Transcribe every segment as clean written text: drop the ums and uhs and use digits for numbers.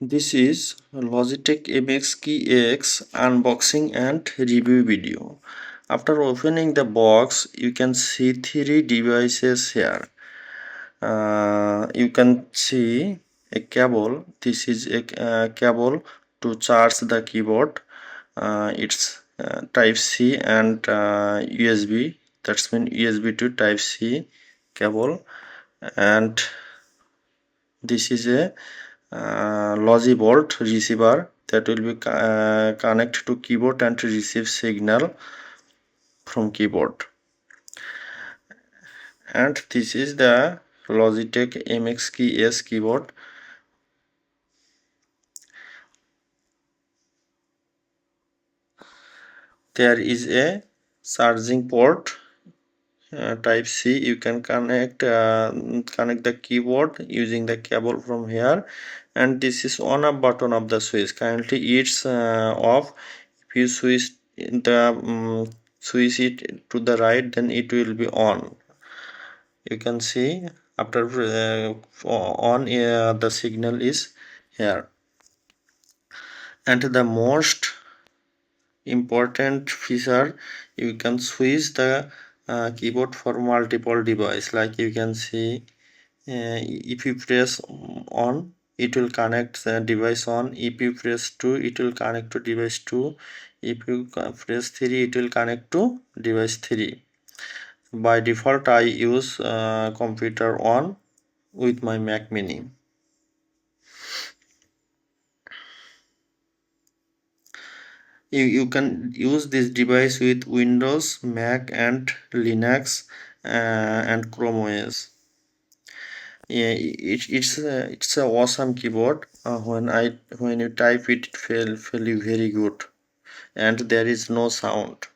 This is Logitech MX Keys unboxing and review video. After opening the box, you can see three devices here. You can see a cable. This is a cable to charge the keyboard. It's Type C and USB. That's mean USB to Type C cable. And this is a Logi bolt receiver that will be connect to keyboard and receive signal from keyboard. And this is the Logitech MX Keys S keyboard. There is a charging port Type C. You can connect the keyboard using the cable from here, and this is on a button of the switch. Currently it's off. If you switch it to the right, then it will be on. You can see after on the signal is here. And the most important feature, you can switch the keyboard for multiple device. Like you can see, if you press on, it will connect the device on. If you press 2, it will connect to device 2. If you press 3, it will connect to device 3. By default, I use computer on with my Mac Mini. You can use this device with Windows, Mac and Linux and Chrome OS. Yeah, it's a awesome keyboard. When you type it, it feel very good, and there is no sound.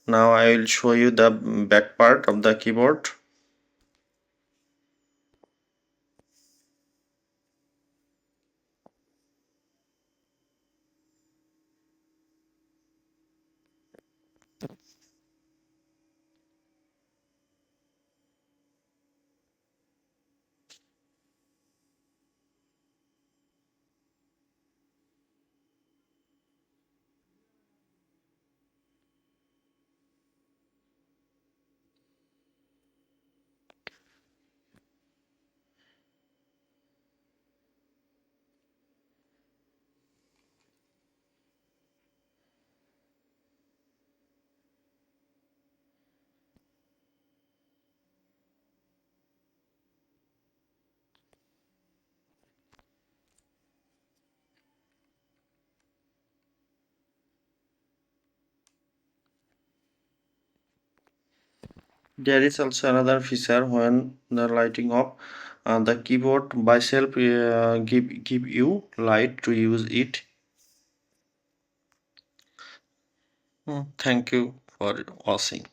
Now I will show you the back part of the keyboard. There is also another feature when the lighting up. The keyboard by self give you light to use it. Thank you for watching.